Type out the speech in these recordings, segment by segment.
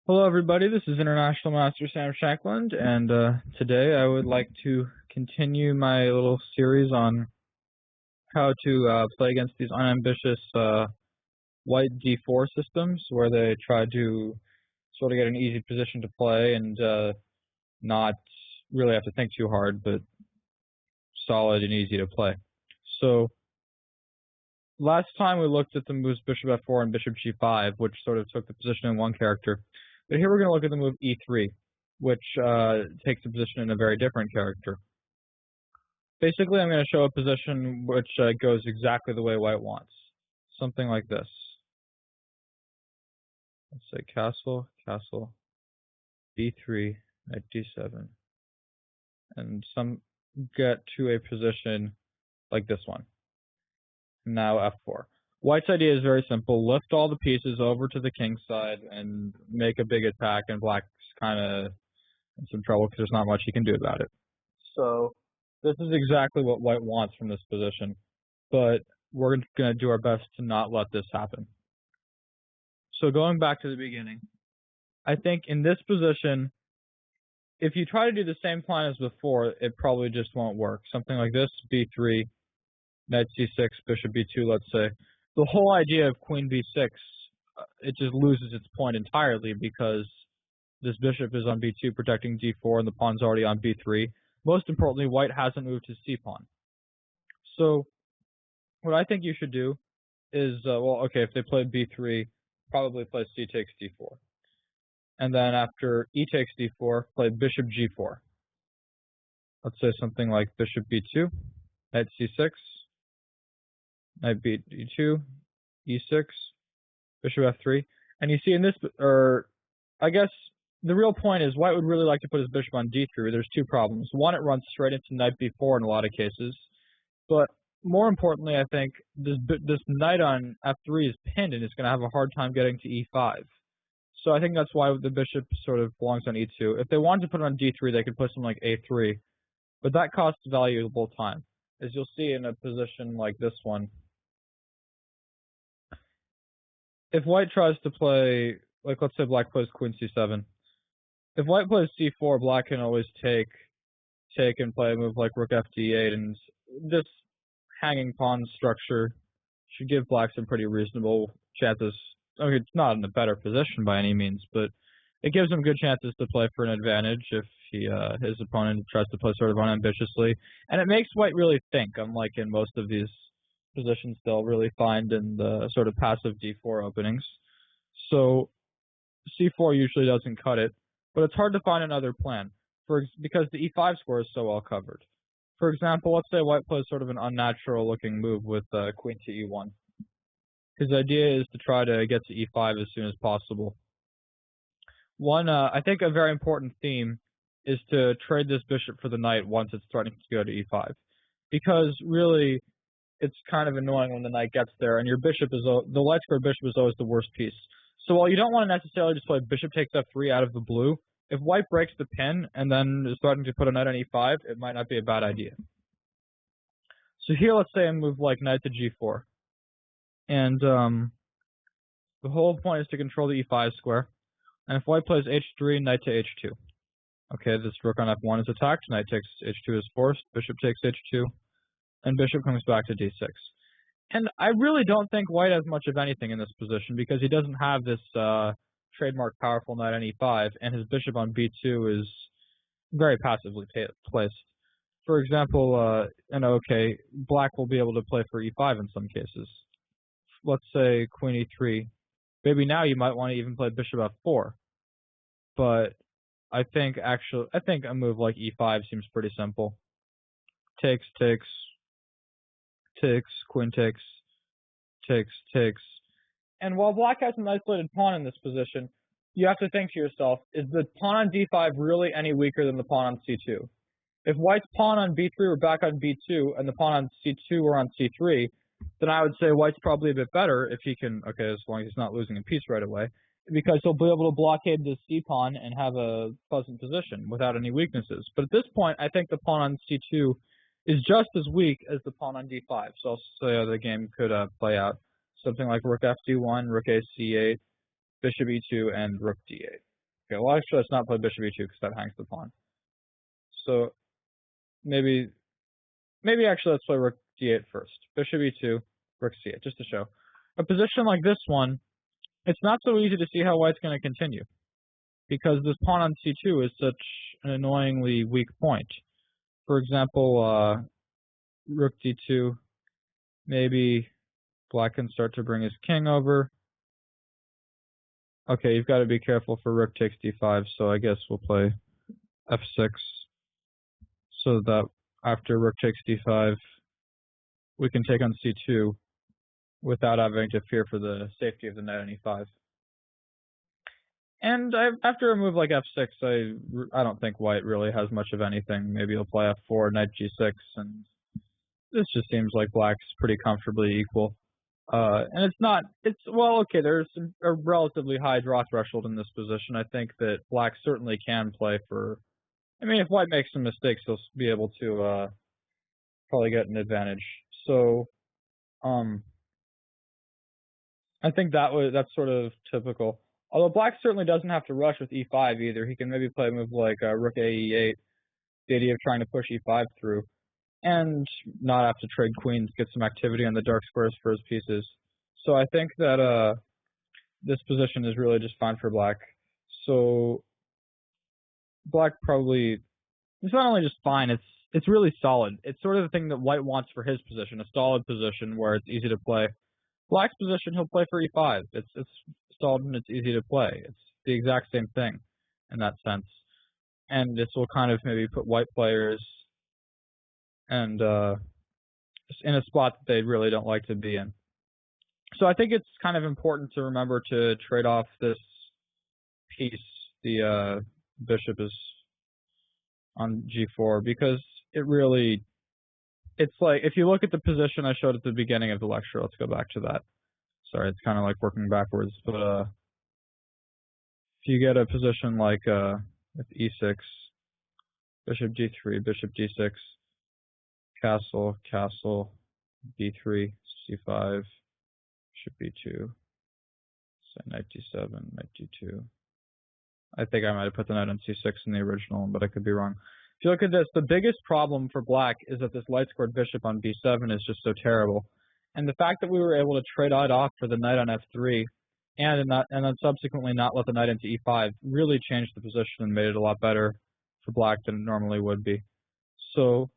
Hello, everybody. This is International Master Sam Shackland, and today I would like to continue my little series on how to play against these unambitious white d4 systems, where they try to sort of get an easy position to play and not really have to think too hard, but solid and easy to play. So last time we looked at the moves bishop f4 and bishop g5, which sort of took the position in one character. But here we're going to look at the move e3, which takes a position in a very different character. Basically, I'm going to show a position which goes exactly the way white wants. Something like this. Let's say castle, castle, d3, knight d7, and get to a position like this one. Now f4. White's idea is very simple. Lift all the pieces over to the king side and make a big attack, and black's kind of in some trouble because there's not much he can do about it. So this is exactly what white wants from this position, but we're going to do our best to not let this happen. So going back to the beginning, I think in this position, if you try to do the same plan as before, it probably just won't work. Something like this, b3, knight c6, bishop b2, let's say. The whole idea of queen b6, it just loses its point entirely because this bishop is on b2 protecting d4 and the pawn's already on b3. Most importantly, white hasn't moved his c-pawn. So what I think you should do is, if they played b3, probably play c takes d4. And then after e takes d4, play bishop g4. Let's say something like bishop b2, knight c6, knight b2, e6, bishop f3. And you see in this, I guess the real point is white would really like to put his bishop on d3. There's two problems. One, it runs straight into knight b4 in a lot of cases. But more importantly, I think this knight on f3 is pinned and is going to have a hard time getting to e5. So I think that's why the bishop sort of belongs on e2. If they wanted to put it on d3, they could put something like a3. But that costs valuable time. As you'll see in a position like this one, if white tries to play, like let's say black plays queen c7, if white plays c4, black can always take and play a move like rook fd8, and this hanging pawn structure should give black some pretty reasonable chances. Okay, it's not in a better position by any means, but it gives him good chances to play for an advantage if his opponent tries to play sort of unambitiously. And it makes white really think, unlike in most of these positions they'll really find in the sort of passive d4 openings. So c4 usually doesn't cut it, but it's hard to find another plan because the e5 square is so well covered. For example, let's say white plays sort of an unnatural looking move with queen to e1. His idea is to try to get to e5 as soon as possible. I think a very important theme is to trade this bishop for the knight once it's starting to go to e5. Because really, it's kind of annoying when the knight gets there, and your bishop the light square bishop is always the worst piece. So while you don't want to necessarily just play bishop takes f3 out of the blue, if white breaks the pin and then is starting to put a knight on e5, it might not be a bad idea. So here, let's say I move like knight to g4. And the whole point is to control the e5 square. And if white plays h3, knight to h2. Okay, this rook on f1 is attacked, knight takes h2 is forced, bishop takes h2, and bishop comes back to d6. And I really don't think white has much of anything in this position because he doesn't have this trademark powerful knight on e5, and his bishop on b2 is very passively placed. For example, black will be able to play for e5 in some cases. Let's say queen e3. Maybe now you might want to even play bishop f4. But I think a move like e5 seems pretty simple. Takes, takes, takes, queen takes, takes, takes. And while black has an isolated pawn in this position, you have to think to yourself, is the pawn on d5 really any weaker than the pawn on c2? If white's pawn on b3 were back on b2 and the pawn on c2 were on c3, then I would say white's probably a bit better if he can, as long as he's not losing a piece right away, because he'll be able to blockade this c-pawn and have a pleasant position without any weaknesses. But at this point, I think the pawn on c2 is just as weak as the pawn on d5. So I'll say how the game could play out. Something like rook fd1, rook a c8, bishop e2, and rook d8. Okay, well actually let's not play bishop e2 because that hangs the pawn. So maybe actually let's play rook d8 first. Bishop e2, rook c8, just to show. A position like this one, it's not so easy to see how white's going to continue, because this pawn on c2 is such an annoyingly weak point. For example, rook d2, maybe black can start to bring his king over. Okay, you've got to be careful for rook takes d5, so I guess we'll play f6, so that after rook takes d5, we can take on c2 without having to fear for the safety of the knight on e5. And after a move like f6, I don't think white really has much of anything. Maybe he'll play f4, knight g6, and this just seems like black's pretty comfortably equal. And well, okay, there's a relatively high draw threshold in this position. I think that black certainly can play for, I mean, if white makes some mistakes, he'll be able to probably get an advantage. So, I think that's sort of typical. Although black certainly doesn't have to rush with e5 either. He can maybe play a move like rook a e8, the idea of trying to push e5 through, and not have to trade queens, get some activity on the dark squares for his pieces. So I think that this position is really just fine for black. So black probably, it's not only just fine, it's really solid. It's sort of the thing that white wants for his position, a solid position where it's easy to play. Black's position, he'll play for e5. It's solid and it's easy to play. It's the exact same thing in that sense. And this will kind of maybe put white players and in a spot that they really don't like to be in. So I think it's kind of important to remember to trade off this piece. The bishop is on g4, because it's like, if you look at the position I showed at the beginning of the lecture, let's go back to that. Sorry, it's kind of like working backwards, but if you get a position like with e6, bishop d3, bishop d6, castle, castle, b3, c5, bishop b2, so knight d7, knight d2. I think I might have put the knight on c6 in the original, but I could be wrong. If you look at this, the biggest problem for black is that this light-squared bishop on b7 is just so terrible. And the fact that we were able to trade it off for the knight on f3, and then subsequently not let the knight into e5, really changed the position and made it a lot better for black than it normally would be. So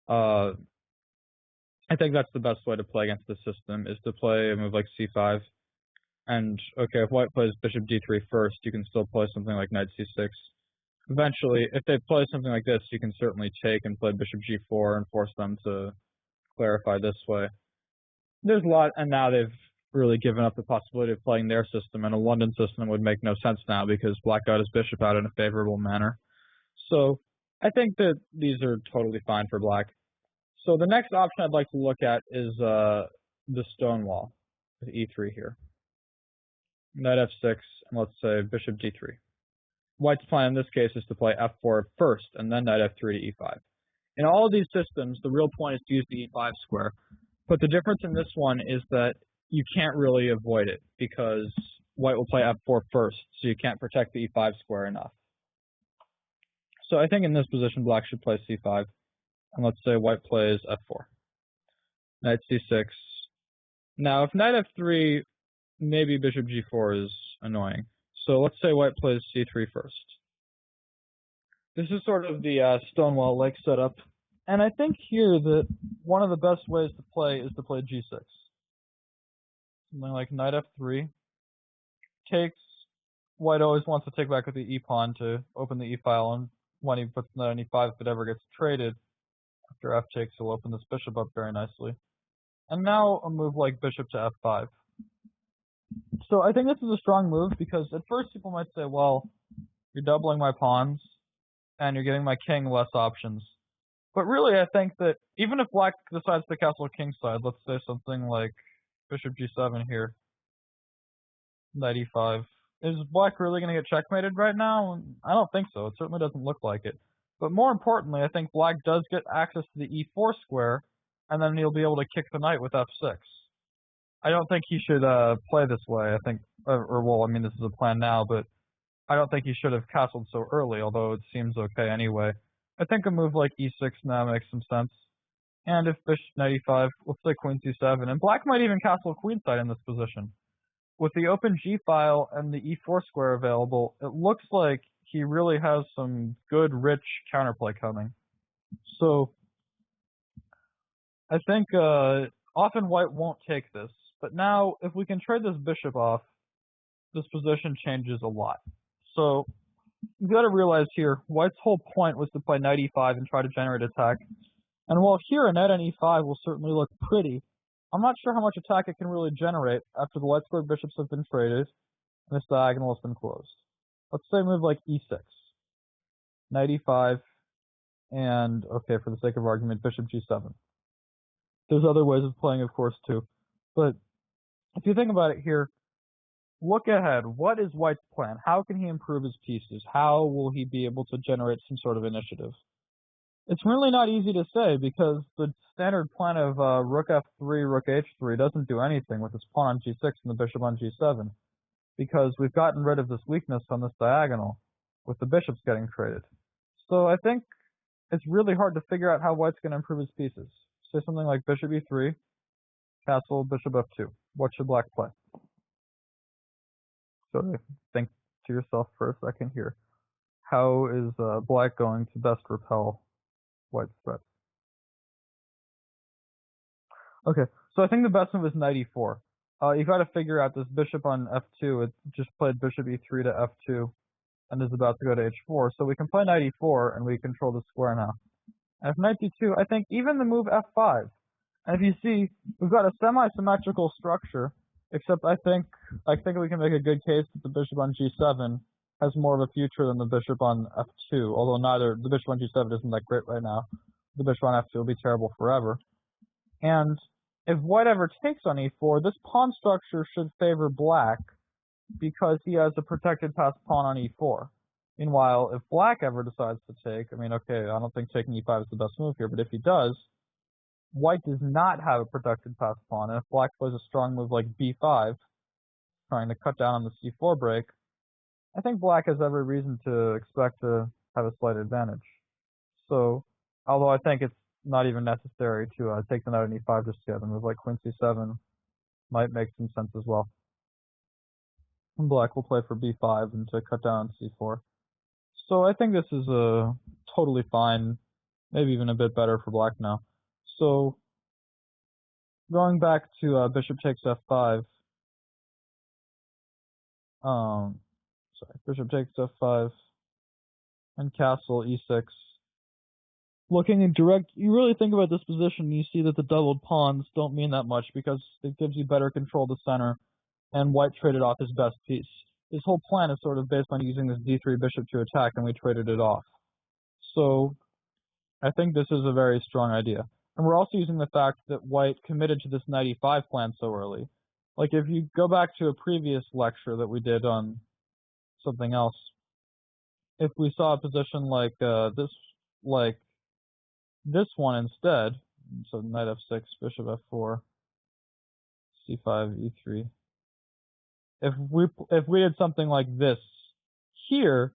I think that's the best way to play against this system, is to play a move like c5. And okay, if white plays bishop d3 first, you can still play something like knight c6. Eventually, if they play something like this, you can certainly take and play bishop g4 and force them to clarify this way. There's a lot, and now they've really given up the possibility of playing their system, and a London system would make no sense now because black got his bishop out in a favorable manner. So I think that these are totally fine for black. So the next option I'd like to look at is the Stonewall with e3 here. Knight f6, and let's say bishop d3. White's plan in this case is to play f4 first, and then knight f3 to e5. In all of these systems, the real point is to use the e5 square. But the difference in this one is that you can't really avoid it, because white will play f4 first, so you can't protect the e5 square enough. So I think in this position, black should play c5. And let's say white plays f4. Knight c6. Now, if knight f3, maybe bishop g4 is annoying. So let's say white plays c3 first. This is sort of the Stonewall Lake setup. And I think here that one of the best ways to play is to play g6. Something like knight f3 takes. White always wants to take back with the e-pawn to open the e-file, and when he puts the knight on e5, if it ever gets traded, after f takes, he'll open this bishop up very nicely. And now a move like bishop to f5. So I think this is a strong move, because at first people might say, well, you're doubling my pawns, and you're giving my king less options. But really, I think that even if black decides to castle king side, let's say something like bishop g7 here, knight e5, is black really going to get checkmated right now? I don't think so. It certainly doesn't look like it. But more importantly, I think black does get access to the e4 square, and then he'll be able to kick the knight with f6. I don't think he should play this way. I think, well, I mean, this is a plan now, but I don't think he should have castled so early, although it seems okay anyway. I think a move like e6 now makes some sense. And if bishop knight e5, let's play queen c7, and black might even castle queenside in this position. With the open g file and the e4 square available, it looks like he really has some good, rich counterplay coming. So I think often white won't take this, but now if we can trade this bishop off, this position changes a lot. So you've got to realize here, white's whole point was to play knight e5 and try to generate attack. And while here a knight on e5 will certainly look pretty, I'm not sure how much attack it can really generate after the light squared bishops have been traded and this diagonal has been closed. Let's say move like e6, knight e5, and, okay, for the sake of argument, bishop g7. There's other ways of playing, of course, too. But if you think about it here, look ahead. What is White's plan? How can he improve his pieces? How will he be able to generate some sort of initiative? It's really not easy to say because the standard plan of rook f3, rook h3 doesn't do anything with this pawn on g6 and the bishop on g7 because we've gotten rid of this weakness on this diagonal with the bishops getting traded. So I think it's really hard to figure out how White's going to improve his pieces. Say something like bishop e3, castle, bishop f2. What should black play? So think to yourself for a second here. How is black going to best repel White's threats? Okay, so I think the best move is knight e4. You've got to figure out this bishop on f2. It just played bishop e3 to f2 and is about to go to h4. So we can play knight e4 and we control the square now. And if knight d2, I think even the move f5. And if you see, we've got a semi-symmetrical structure, except I think we can make a good case that the bishop on g7 has more of a future than the bishop on f2, although the bishop on g7 isn't that great right now. The bishop on f2 will be terrible forever. And if white ever takes on e4, this pawn structure should favor black because he has a protected passed pawn on e4. Meanwhile, if black ever decides to take, I mean, okay, I don't think taking e5 is the best move here, but if he does, white does not have a protected passed pawn, and if black plays a strong move like b5, trying to cut down on the c4 break, I think black has every reason to expect to have a slight advantage. So, although I think it's not even necessary to take the knight on e5 just yet, a move like queen c7 might make some sense as well. And black will play for b5 and to cut down on c4. So I think this is totally fine, maybe even a bit better for black now. So going back to bishop takes f5, bishop takes f5 and castle e6. Looking in direct, you really think about this position, you see that the doubled pawns don't mean that much because it gives you better control of the center, and white traded off his best piece. His whole plan is sort of based on using this d3 bishop to attack, and we traded it off. So I think this is a very strong idea. And we're also using the fact that white committed to this knight e5 plan so early. Like if you go back to a previous lecture that we did on something else, if we saw a position like this one instead, so knight f6, bishop f4, c5, e3. If we did something like this here,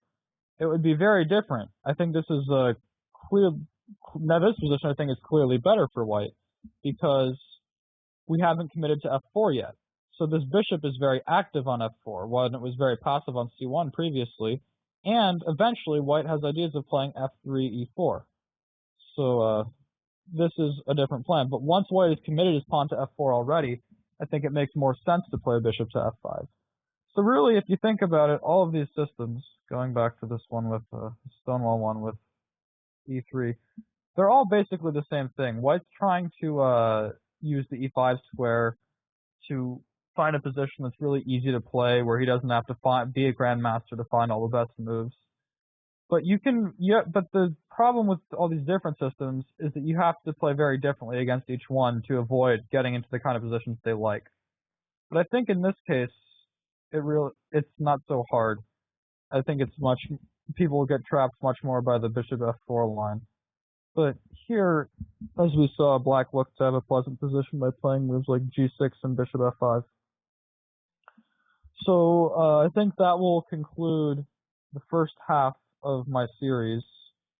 it would be very different. I think this is now this position I think is clearly better for white because we haven't committed to f4 yet. So this bishop is very active on f4, while it was very passive on c1 previously, and eventually white has ideas of playing f3, e4. So this is a different plan. But once white has committed his pawn to f4 already, I think it makes more sense to play bishop to f5. So really, if you think about it, all of these systems, going back to this one with Stonewall one with e3, they're all basically the same thing. White's trying to use the e5 square to find a position that's really easy to play, where he doesn't have to be a grandmaster to find all the best moves. But but the problem with all these different systems is that you have to play very differently against each one to avoid getting into the kind of positions they like. But I think in this case, it's not so hard. I think people will get trapped much more by the bishop f4 line. But here, as we saw, black looked to have a pleasant position by playing moves like g6 and bishop f5. So I think that will conclude the first half of my series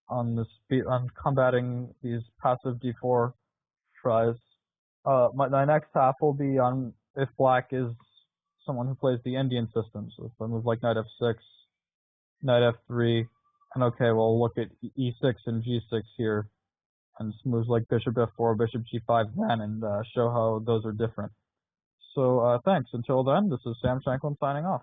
on on combating these passive d4 tries. My next half will be on if black is someone who plays the Indian system. So if I move like knight f6, knight f3, and okay, we'll look at e6 and g6 here, and moves like bishop f4, bishop g5 then, and show how those are different. So thanks. Until then, this is Sam Shanklin signing off.